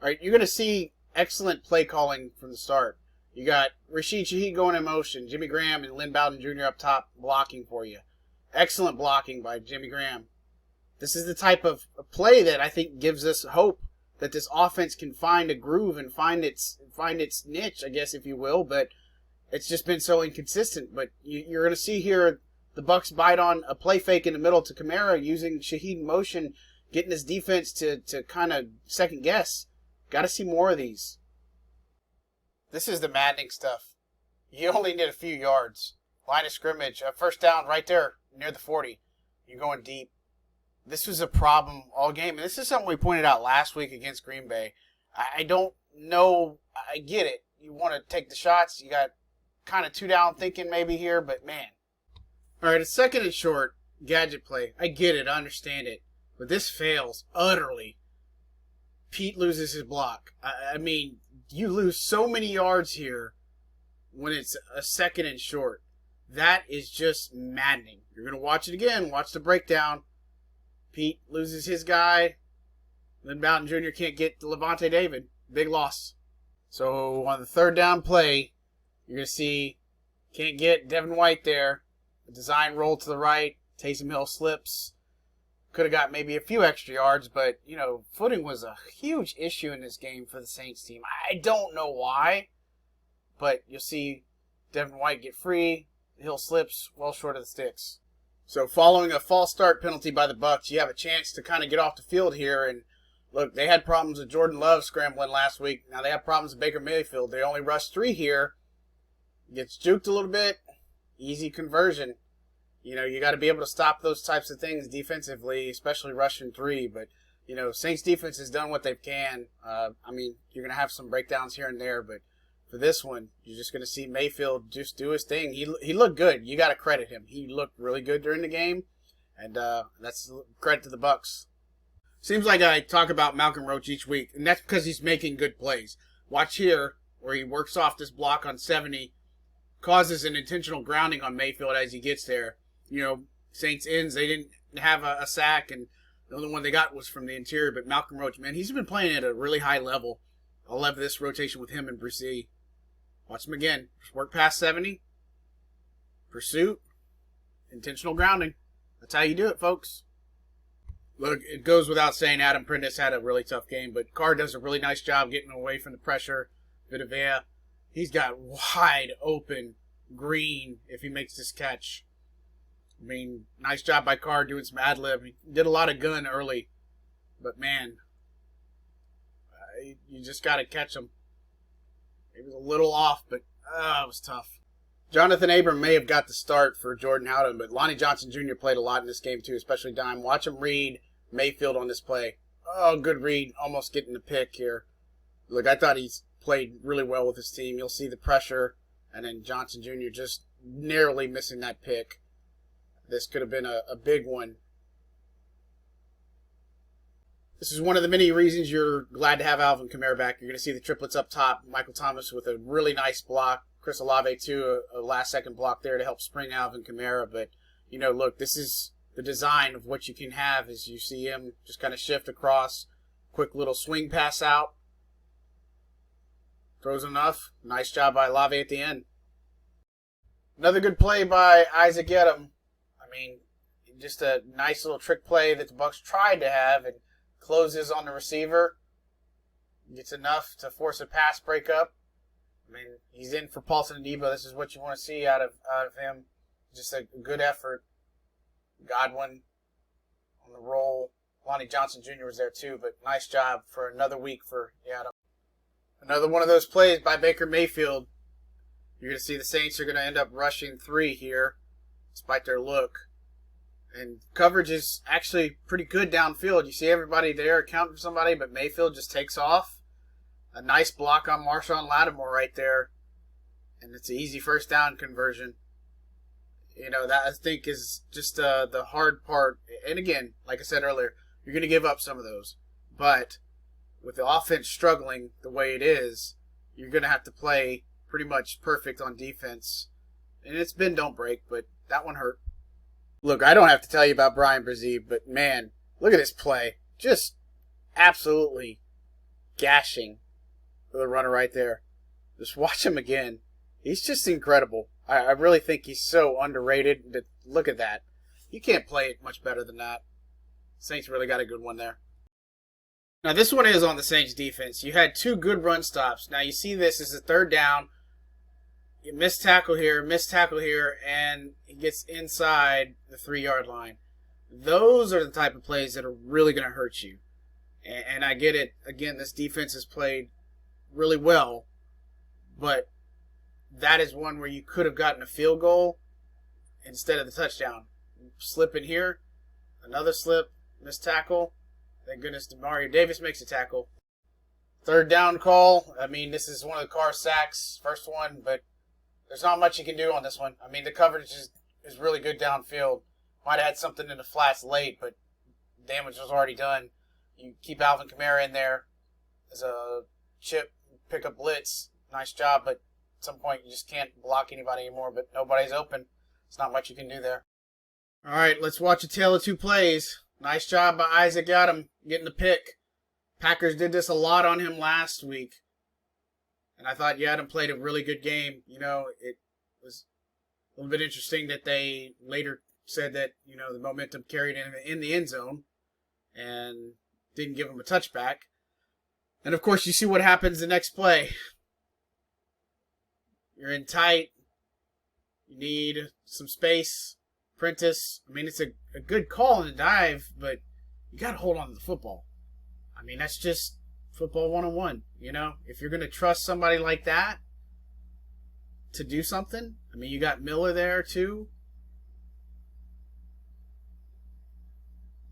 All right, you're going to see excellent play calling from the start. You got Rashid Shaheed going in motion, Jimmy Graham and Lynn Bowden Jr. up top blocking for you. Excellent blocking by Jimmy Graham. This is the type of play that I think gives us hope that this offense can find a groove and find its niche, I guess, if you will. But it's just been so inconsistent. But you're going to see here the Bucs bite on a play fake in the middle to Kamara using Shaheed in motion, getting his defense to kind of second guess. Got to see more of these. This is the maddening stuff. You only need a few yards. Line of scrimmage, first down right there near the 40. You're going deep. This was a problem all game. And this is something we pointed out last week against Green Bay. I don't know. I get it. You want to take the shots. You got kind of two down thinking maybe here, but man. All right, a second and short gadget play. I get it. I understand it. But this fails utterly. Pete loses his block. I mean, you lose so many yards here when it's a second and short. That is just maddening. You're going to watch it again. Watch the breakdown. Pete loses his guy. Lynn Bowden Jr. can't get to Levante David. Big loss. So on the third down play, you're going to see can't get Devin White there. The design roll to the right. Taysom Hill slips. Could have got maybe a few extra yards, but, footing was a huge issue in this game for the Saints team. I don't know why, but you'll see Devin White get free. Hill slips well short of the sticks. So following a false start penalty by the Bucs, you have a chance to kind of get off the field here. And look, they had problems with Jordan Love scrambling last week. Now they have problems with Baker Mayfield. They only rushed 3 here. Gets juked a little bit. Easy conversion. You got to be able to stop those types of things defensively, especially rushing 3. But, Saints defense has done what they can. You're going to have some breakdowns here and there. But for this one, you're just going to see Mayfield just do his thing. He looked good. You got to credit him. He looked really good during the game. And that's credit to the Bucs. Seems like I talk about Malcolm Roach each week. And that's because he's making good plays. Watch here where he works off this block on 70. Causes an intentional grounding on Mayfield as he gets there. Saints ends, they didn't have a sack, and the only one they got was from the interior. But Malcolm Roach, man, he's been playing at a really high level. I love this rotation with him and Bresee. Watch him again. Just work past 70. Pursuit. Intentional grounding. That's how you do it, folks. Look, it goes without saying Adam Prentice had a really tough game, but Carr does a really nice job getting away from the pressure. Vitavea, he's got wide open green if he makes this catch. Nice job by Carr doing some ad-lib. He did a lot of gun early. But, man, you just got to catch him. He was a little off, but it was tough. Jonathan Abram may have got the start for Jordan Howden, but Lonnie Johnson Jr. played a lot in this game, too, especially dime. Watch him read Mayfield on this play. Oh, good read. Almost getting the pick here. Look, I thought he's played really well with his team. You'll see the pressure, and then Johnson Jr. just narrowly missing that pick. This could have been a big one. This is one of the many reasons you're glad to have Alvin Kamara back. You're going to see the triplets up top. Michael Thomas with a really nice block. Chris Olave, too, a last-second block there to help spring Alvin Kamara. But, look, this is the design of what you can have as you see him just kind of shift across. Quick little swing pass out. Throws enough. Nice job by Olave at the end. Another good play by Isaac Yedem. Just a nice little trick play that the Bucs tried to have and closes on the receiver. Gets enough to force a pass breakup. He's in for Paulson Adebo. This is what you want to see out of him. Just a good effort. Godwin on the roll. Lonnie Johnson Jr. was there too, but nice job for another week for Yedem. Another one of those plays by Baker Mayfield. You're going to see the Saints are going to end up rushing 3 here, despite their look. And coverage is actually pretty good downfield. You see everybody there accounting for somebody, but Mayfield just takes off. A nice block on Marshawn Lattimore right there. And it's an easy first down conversion. That I think is just the hard part. And again, like I said earlier, you're going to give up some of those. But with the offense struggling the way it is, you're going to have to play pretty much perfect on defense. And it's been don't break, but that one hurt. Look, I don't have to tell you about Brian Bresee, but man, look at this play. Just absolutely gashing for the runner right there. Just watch him again. He's just incredible. I really think he's so underrated. Look at that. You can't play it much better than that. Saints really got a good one there. Now, this one is on the Saints defense. You had 2 good run stops. Now, you see this is a 3rd down. You miss tackle here, and he gets inside the 3-yard line. Those are the type of plays that are really going to hurt you. And I get it. Again, this defense has played really well, but that is one where you could have gotten a field goal instead of the touchdown. Slip in here, another slip, missed tackle. Thank goodness Demario Davis makes a tackle. 3rd down call. I mean, this is one of the Carr sacks, first one, but there's not much you can do on this one. I mean, the coverage is really good downfield. Might have had something in the flats late, but damage was already done. You keep Alvin Kamara in there as a chip, pick up blitz. Nice job, but at some point you just can't block anybody anymore, but nobody's open. There's not much you can do there. All right, let's watch a tale of 2 plays. Nice job by Isaac Yiadom getting the pick. Packers did this a lot on him last week. And I thought Yiadom played a really good game. You know, it was a little bit interesting that they later said that, you know, the momentum carried him in the end zone and didn't give him a touchback. And, of course, you see what happens the next play. You're in tight. You need some space. Prentice, I mean, it's a good call in the dive, but you got to hold on to the football. I mean, that's just football 101, you know? If you're going to trust somebody like that to do something, I mean, you got Miller there, too.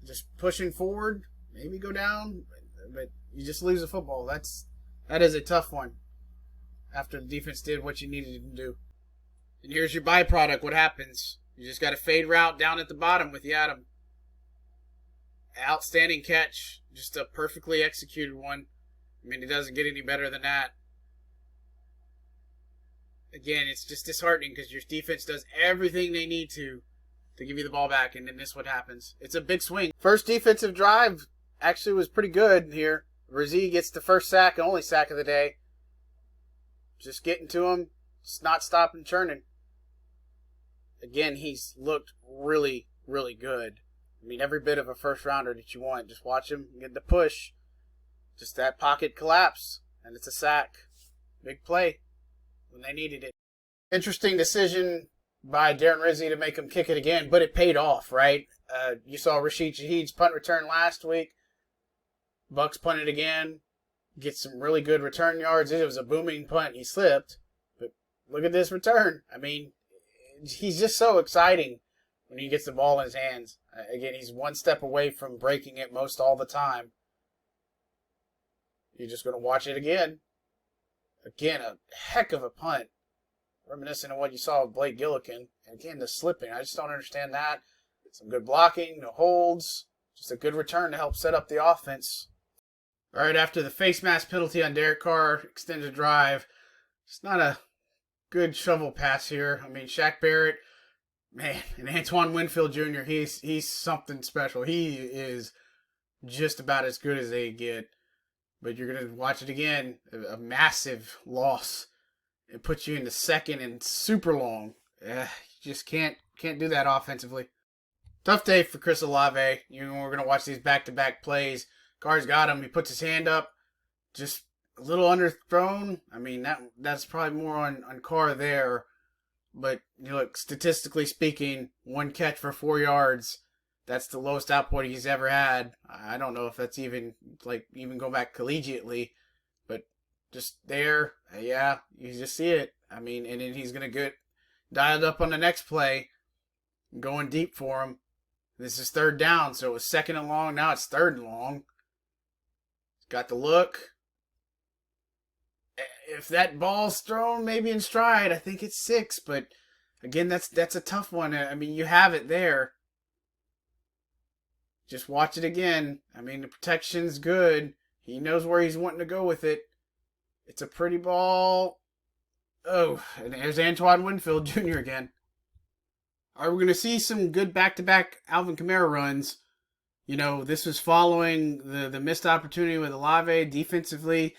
Just pushing forward, maybe go down, but you just lose the football. That is a tough one after the defense did what you needed to do. And here's your byproduct. What happens? You just got a fade route down at the bottom with Yiadom. Outstanding catch. Just a perfectly executed one. I mean, it doesn't get any better than that. Again, it's just disheartening because your defense does everything they need to give you the ball back, and then this what happens. It's a big swing. First defensive drive actually was pretty good here. Razee gets the first sack and only sack of the day. Just getting to him. Just not stopping churning. Again, he's looked really, really good. I mean, every bit of a first rounder that you want. Just watch him get the push. Just that pocket collapse, and it's a sack. Big play when they needed it. Interesting decision by Darren Rizzi to make him kick it again, but it paid off, right? You saw Rashid Shaheed's punt return last week. Bucs punted again. Gets some really good return yards. It was a booming punt. He slipped, but look at this return. I mean, he's just so exciting when he gets the ball in his hands. Again, he's one step away from breaking it most all the time. You're just going to watch it again. Again, a heck of a punt. Reminiscent of what you saw with Blake Gillikin. And again, the slipping. I just don't understand that. Some good blocking, no holds. Just a good return to help set up the offense. All right, after the face mask penalty on Derek Carr, extended drive. It's not a good shovel pass here. I mean, Shaq Barrett, man, and Antoine Winfield Jr., he's something special. He is just about as good as they get. But you're going to watch it again. A massive loss. It puts you into second and super long. You just can't do that offensively. Tough day for Chris Olave. We're going to watch these back-to-back plays. Carr's got him. He puts his hand up. Just a little underthrown. I mean, that's probably more on Carr there. But, you look, statistically speaking, one catch for 4 yards. That's the lowest output he's ever had. I don't know if that's even go back collegiately. But just there, yeah, you just see it. I mean, and then he's going to get dialed up on the next play. Going deep for him. This is third down, so it was second and long. Now it's third and long. Got the look. If that ball's thrown maybe in stride, I think it's 6. But, again, that's a tough one. I mean, you have it there. Just watch it again. I mean, the protection's good. He knows where he's wanting to go with it. It's a pretty ball. Oh, and there's Antoine Winfield Jr. again. All right, we're going to see some good back-to-back Alvin Kamara runs. You know, this was following the missed opportunity with Olave defensively.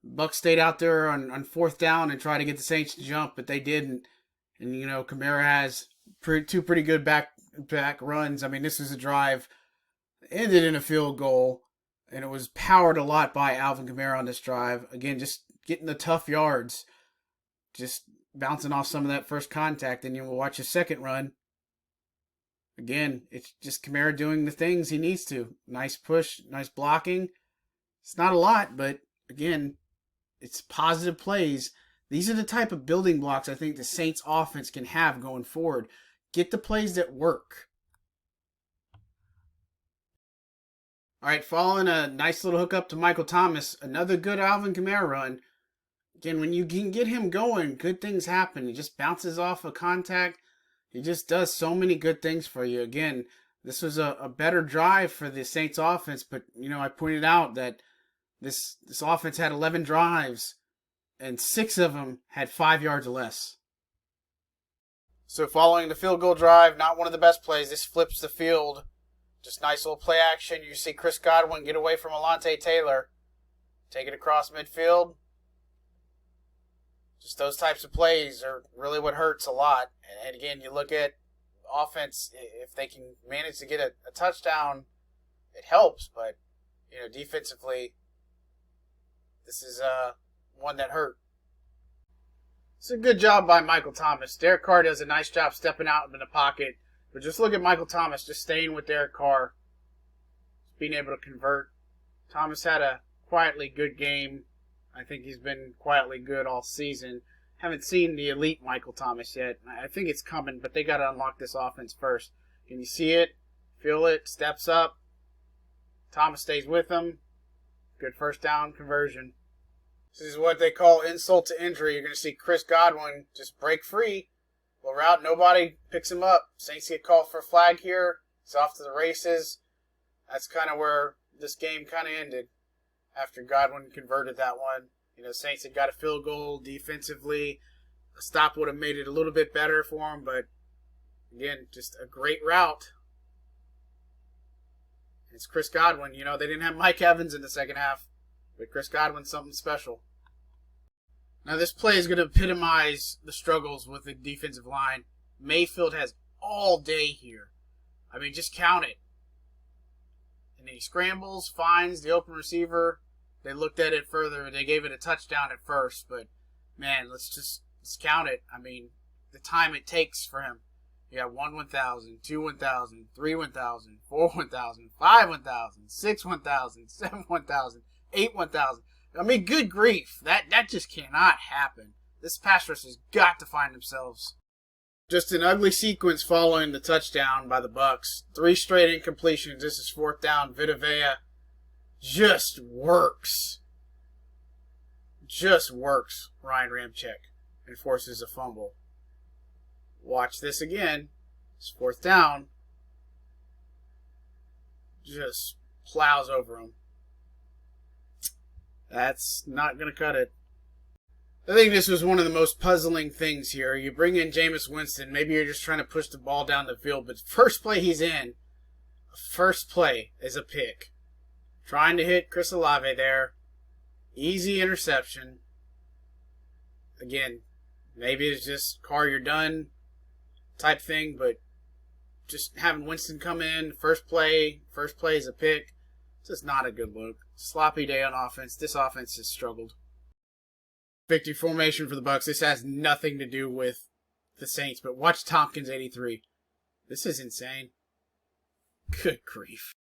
Bucs stayed out there on fourth down and tried to get the Saints to jump, but they didn't. And, you know, Kamara has two pretty good back runs. I mean, this was a drive, ended in a field goal, and it was powered a lot by Alvin Kamara on this drive. Again, just getting the tough yards, just bouncing off some of that first contact. And you'll watch his second run. Again, it's just Kamara doing the things he needs to. Nice push, nice blocking. It's not a lot, but again, it's positive plays. These are the type of building blocks I think the Saints offense can have going forward. Get the plays that work. All right, following a nice little hookup to Michael Thomas, another good Alvin Kamara run. Again, when you can get him going, good things happen. He just bounces off a contact. He just does so many good things for you. Again, this was a better drive for the Saints offense, but, you know, I pointed out that this offense had 11 drives, and 6 of them had 5 yards or less. So following the field goal drive, not one of the best plays. This flips the field. Just nice little play action. You see Chris Godwin get away from Alontae Taylor. Take it across midfield. Just those types of plays are really what hurts a lot. And again, you look at offense, if they can manage to get a touchdown, it helps. But, you know, defensively, this is one that hurt. It's a good job by Michael Thomas. Derek Carr does a nice job stepping out in the pocket. But just look at Michael Thomas just staying with Derek Carr, being able to convert. Thomas had a quietly good game. I think he's been quietly good all season. Haven't seen the elite Michael Thomas yet. I think it's coming, but they got to unlock this offense first. Can you see it? Feel it? Steps up. Thomas stays with him. Good first down conversion. This is what they call insult to injury. You're going to see Chris Godwin just break free. Little route, nobody picks him up. Saints get called for a flag here. It's off to the races. That's kind of where this game kind of ended after Godwin converted that one. You know, Saints had got a field goal defensively. A stop would have made it a little bit better for them, but again, just a great route. It's Chris Godwin. You know, they didn't have Mike Evans in the second half, but Chris Godwin's something special. Now, this play is going to epitomize the struggles with the defensive line. Mayfield has all day here. I mean, just count it. And he scrambles, finds the open receiver. They looked at it further. They gave it a touchdown at first, but, man, let's count it. I mean, the time it takes for him. You got 1 1,000, 2 1,000, 3 1,000, 4 1,000, 5 1,000, 6 1,000, 7 1,000, 8 1,000. I mean, good grief. That just cannot happen. This pass rush has got to find themselves. Just an ugly sequence following the touchdown by the Bucs. 3 straight incompletions. This is 4th down. Vita Vea just works. Just works Ryan Ramczyk and forces a fumble. Watch this again. It's 4th down. Just plows over him. That's not going to cut it. I think this was one of the most puzzling things here. You bring in Jameis Winston. Maybe you're just trying to push the ball down the field. But first play he's in, first play is a pick. Trying to hit Chris Olave there. Easy interception. Again, maybe it's just Carr, you're done type thing. But just having Winston come in, first play is a pick. It's just not a good look. Sloppy day on offense. This offense has struggled. Victory formation for the Bucs. This has nothing to do with the Saints, but watch Tompkins 83. This is insane. Good grief.